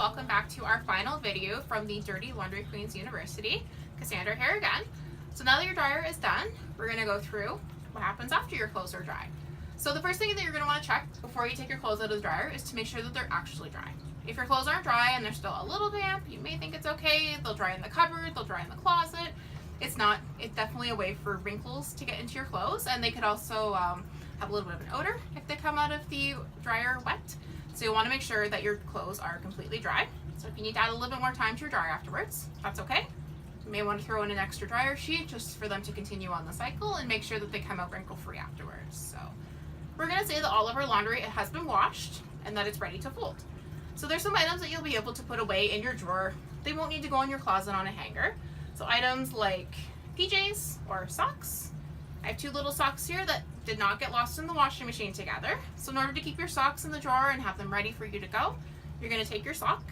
welcome back to our final video from the Dirty Laundry Queens University. Cassandra here again. So now that your dryer is done, we're going to go through what happens after your clothes are dry. So the first thing that you're going to want to check before you take your clothes out of the dryer is to make sure that they're actually dry. If your clothes aren't dry and they're still a little damp, you may think it's okay. They'll dry in the cupboard, they'll dry in the closet. It's not. It's definitely a way for wrinkles to get into your clothes, and they could also have a little bit of an odor if they come out of the dryer wet. So you want to make sure that your clothes are completely dry. So if you need to add a little bit more time to your dryer afterwards, that's okay. You may want to throw in an extra dryer sheet just for them to continue on the cycle and make sure that they come out wrinkle-free afterwards. So we're going to say that all of our laundry has been washed and that it's ready to fold. So there's some items that you'll be able to put away in your drawer. They won't need to go in your closet on a hanger. So items like PJs or socks. I have two little socks here that did not get lost in the washing machine together. So in order to keep your socks in the drawer and have them ready for you to go, you're going to take your sock,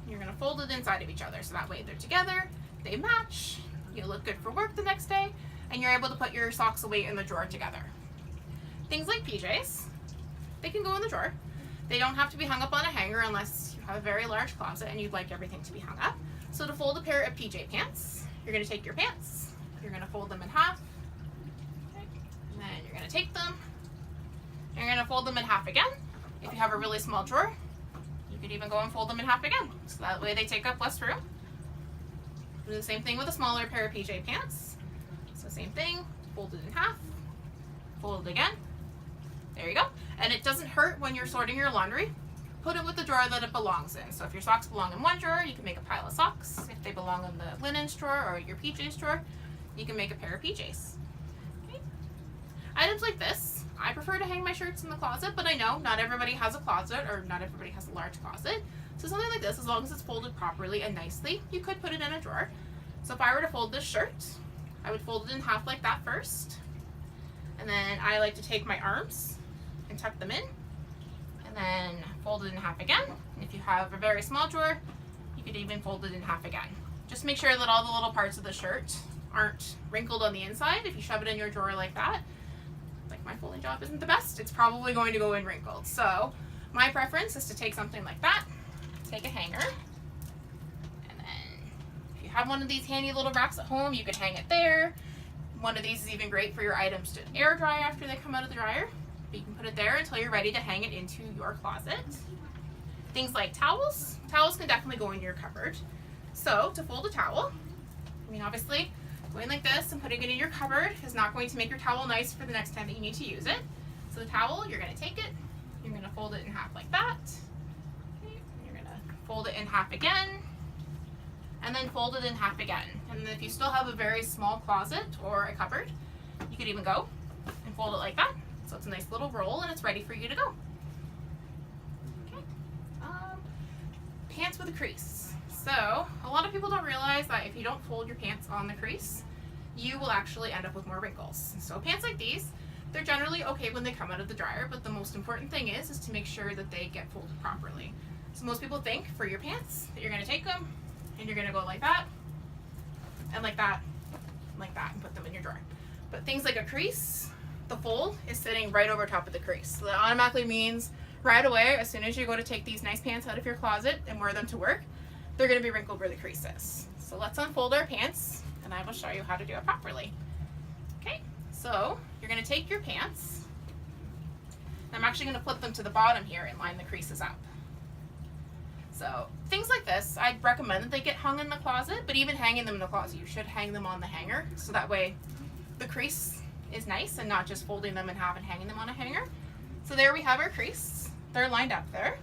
you're going to fold it inside of each other. So that way they're together, they match, you look good for work the next day, and you're able to put your socks away in the drawer together. Things like PJs, they can go in the drawer. They don't have to be hung up on a hanger unless you have a very large closet and you'd like everything to be hung up. So to fold a pair of PJ pants, you're going to take your pants, you're going to fold them in half, and then you're going to take them, and you're going to fold them in half again. If you have a really small drawer, you could even go and fold them in half again. So that way they take up less room. Do the same thing with a smaller pair of PJ pants. So same thing, fold it in half, fold it again. There you go. And it doesn't hurt when you're sorting your laundry. Put it with the drawer that it belongs in. So if your socks belong in one drawer, you can make a pile of socks. If they belong in the linens drawer or your PJs drawer, you can make a pair of PJs. Okay. Items like this, I prefer to hang my shirts in the closet, but I know not everybody has a closet or not everybody has a large closet. So something like this, as long as it's folded properly and nicely, you could put it in a drawer. So if I were to fold this shirt, I would fold it in half like that first. And then I like to take my arms and tuck them in. And then fold it in half again. And if you have a very small drawer, you could even fold it in half again. Just make sure that all the little parts of the shirt aren't wrinkled on the inside. If you shove it in your drawer like that, like my folding job isn't the best, it's probably going to go in wrinkled. So my preference is to take something like that, take a hanger, and then if you have one of these handy little racks at home, you could hang it there. One of these is even great for your items to air dry after they come out of the dryer. But you can put it there until you're ready to hang it into your closet. Things like towels. Towels can definitely go in your cupboard. So to fold a towel, I mean obviously going like this and putting it in your cupboard is not going to make your towel nice for the next time that you need to use it. So the towel, you're going to take it, you're going to fold it in half like that. Okay. You're going to fold it in half again, and then fold it in half again. And if you still have a very small closet or a cupboard, you could even go and fold it like that. So it's a nice little roll and it's ready for you to go. Okay. Pants with a crease. So a lot of people don't realize that if you don't fold your pants on the crease, you will actually end up with more wrinkles. So pants like these, they're generally okay when they come out of the dryer, but the most important thing is to make sure that they get folded properly. So most people think for your pants that you're going to take them and you're going to go like that and like that and put them in your drawer. But things like a crease, the fold is sitting right over top of the crease. So that automatically means right away, as soon as you go to take these nice pants out of your closet and wear them to work, they're going to be wrinkled where the crease is. So let's unfold our pants and I will show you how to do it properly. Okay, so you're going to take your pants. I'm actually going to flip them to the bottom here and line the creases up. So things like this, I'd recommend that they get hung in the closet, but even hanging them in the closet, you should hang them on the hanger. So that way the crease is nice and not just folding them in half and hanging them on a hanger. So there we have our crease. They're lined up there.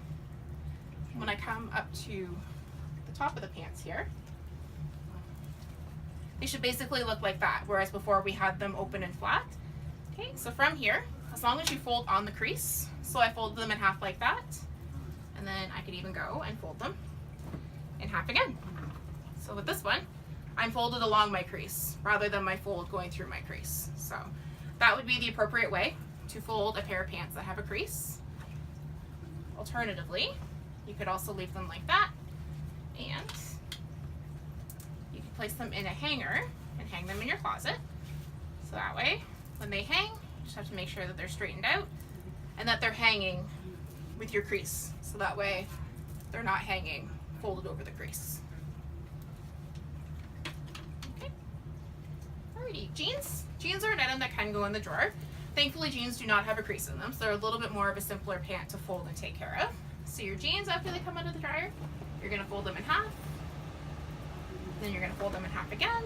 When I come up to the top of the pants here, they should basically look like that, whereas before we had them open and flat. Okay, so from here, as long as you fold on the crease, so I fold them in half like that, and then I could even go and fold them in half again. So with this one, I'm folded along my crease rather than my fold going through my crease. So that would be the appropriate way to fold a pair of pants that have a crease. Alternatively, you could also leave them like that, and you can place them in a hanger and hang them in your closet. So that way, when they hang, you just have to make sure that they're straightened out and that they're hanging with your crease. So that way, they're not hanging folded over the crease. Okay. Alrighty, jeans. Jeans are an item that can go in the drawer. Thankfully, jeans do not have a crease in them, so they're a little bit more of a simpler pant to fold and take care of. So your jeans, after they come out of the dryer, you're going to fold them in half. Then you're going to fold them in half again.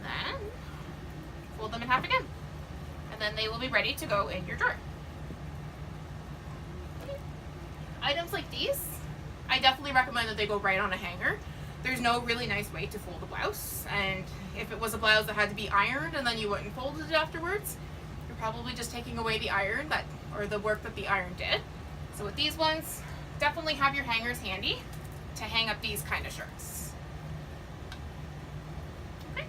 Then fold them in half again. And then they will be ready to go in your drawer. Okay. Items like these, I definitely recommend that they go right on a hanger. There's no really nice way to fold a blouse, and if it was a blouse that had to be ironed and then you wouldn't fold it afterwards, you're probably just taking away the iron or the work that the iron did. So with these ones, definitely have your hangers handy to hang up these kind of shirts. Okay,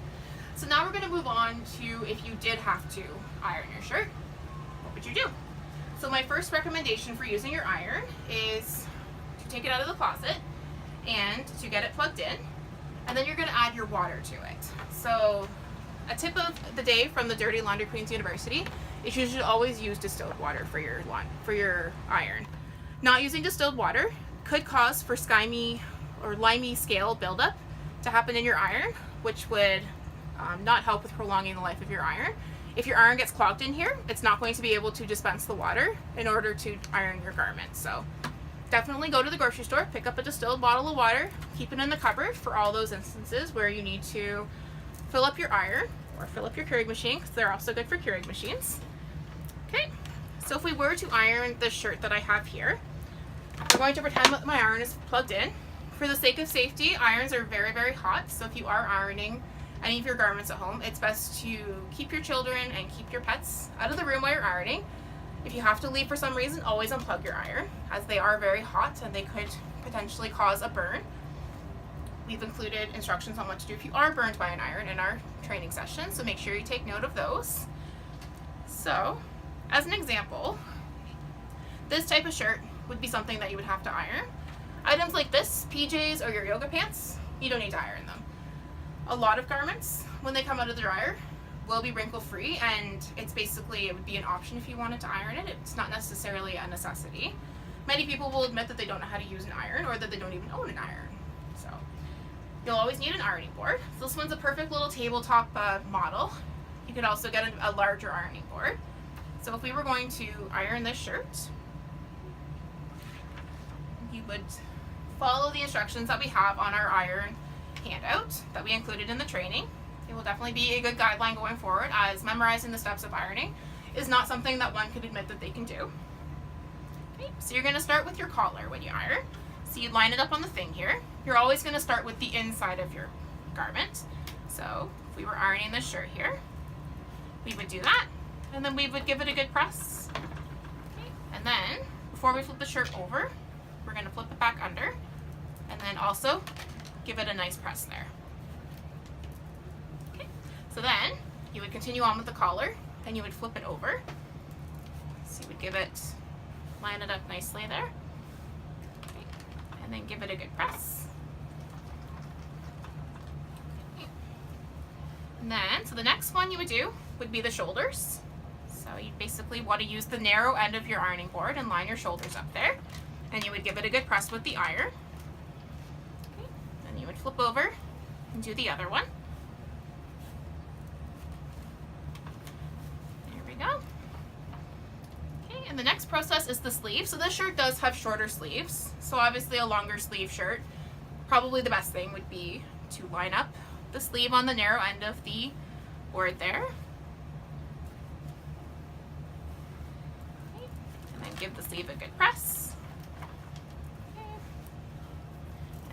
so now we're going to move on to if you did have to iron your shirt, what would you do? So my first recommendation for using your iron is to take it out of the closet and to get it plugged in, and then you're going to add your water to it. So a tip of the day from the Dirty Laundry Queens University is you should always use distilled water for your iron. Not using distilled water could cause for skimy or limey scale buildup to happen in your iron, which would not help with prolonging the life of your iron. If your iron gets clogged in here, it's not going to be able to dispense the water in order to iron your garment. So definitely go to the grocery store, pick up a distilled bottle of water, keep it in the cupboard for all those instances where you need to fill up your iron or fill up your Keurig machine, because they're also good for Keurig machines. Okay, so if we were to iron the shirt that I have here, we're going to pretend that my iron is plugged in. For the sake of safety, irons are very, very hot, so if you are ironing any of your garments at home, it's best to keep your children and keep your pets out of the room while you're ironing. If you have to leave for some reason, always unplug your iron, as they are very hot and they could potentially cause a burn. We've included instructions on what to do if you are burned by an iron in our training session, so make sure you take note of those. So, as an example, this type of shirt would be something that you would have to iron. Items like this, PJs or your yoga pants, you don't need to iron them. A lot of garments, when they come out of the dryer, will be wrinkle free, and it would be an option if you wanted to iron it. It's not necessarily a necessity. Many people will admit that they don't know how to use an iron, or that they don't even own an iron. So you'll always need an ironing board. So this one's a perfect little tabletop model. You could also get a larger ironing board. So if we were going to iron this shirt, you would follow the instructions that we have on our iron handout that we included in the training. It will definitely be a good guideline going forward, as memorizing the steps of ironing is not something that one could admit that they can do. Okay, so you're going to start with your collar when you iron. So you line it up on the thing here. You're always going to start with the inside of your garment. So if we were ironing this shirt here, we would do that, and then we would give it a good press. Okay, and then before we flip the shirt over, we're going to flip it back under, and then also give it a nice press there. So then you would continue on with the collar, then you would flip it over. So you would line it up nicely there. Okay. And then give it a good press. Okay. And then, so the next one you would do would be the shoulders. So you basically want to use the narrow end of your ironing board and line your shoulders up there. And you would give it a good press with the iron. Okay. Then you would flip over and do the other one. Go. Okay, and the next process is the sleeve. So this shirt does have shorter sleeves, so obviously a longer sleeve shirt, probably the best thing would be to line up the sleeve on the narrow end of the board there. Okay, and then give the sleeve a good press. Okay.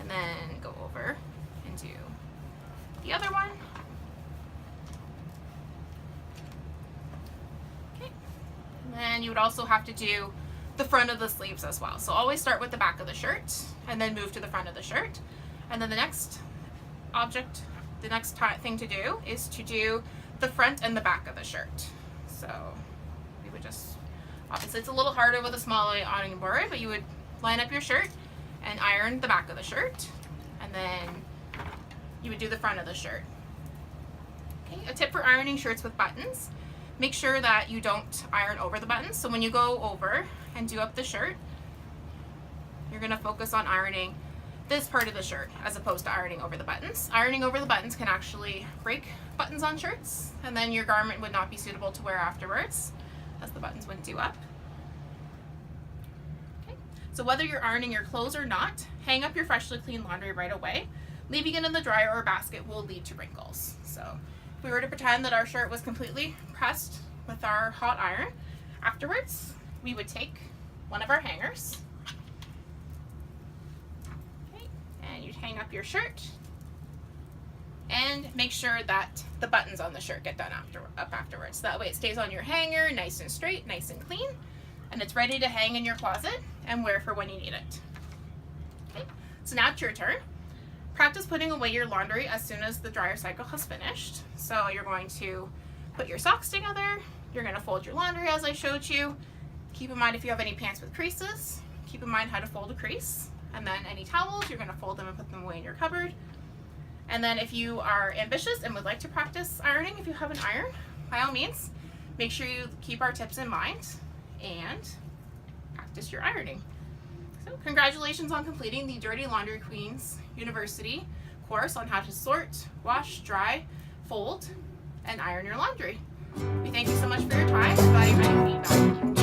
And then go over and do the other one. And you would also have to do the front of the sleeves as well. So always start with the back of the shirt and then move to the front of the shirt. And then the next thing to do is to do the front and the back of the shirt. So we would obviously it's a little harder with a small ironing board, but you would line up your shirt and iron the back of the shirt, and then you would do the front of the shirt. Okay, a tip for ironing shirts with buttons. Make sure that you don't iron over the buttons. So when you go over and do up the shirt, you're going to focus on ironing this part of the shirt as opposed to ironing over the buttons. Ironing over the buttons can actually break buttons on shirts, and then your garment would not be suitable to wear afterwards, as the buttons wouldn't do up. Okay. So whether you're ironing your clothes or not, hang up your freshly cleaned laundry right away. Leaving it in the dryer or basket will lead to wrinkles. So if we were to pretend that our shirt was completely pressed with our hot iron, afterwards we would take one of our hangers, and you'd hang up your shirt and make sure that the buttons on the shirt get done afterwards. That way it stays on your hanger nice and straight, nice and clean, and it's ready to hang in your closet and wear for when you need it. Okay, so now it's your turn. Practice putting away your laundry as soon as the dryer cycle has finished. So you're going to put your socks together, you're going to fold your laundry as I showed you. Keep in mind if you have any pants with creases, keep in mind how to fold a crease. And then any towels, you're going to fold them and put them away in your cupboard. And then if you are ambitious and would like to practice ironing, if you have an iron, by all means, make sure you keep our tips in mind and practice your ironing. So congratulations on completing the Dirty Laundry Queens University course on how to sort, wash, dry, fold, and iron your laundry. We thank you so much for your time and value any feedback.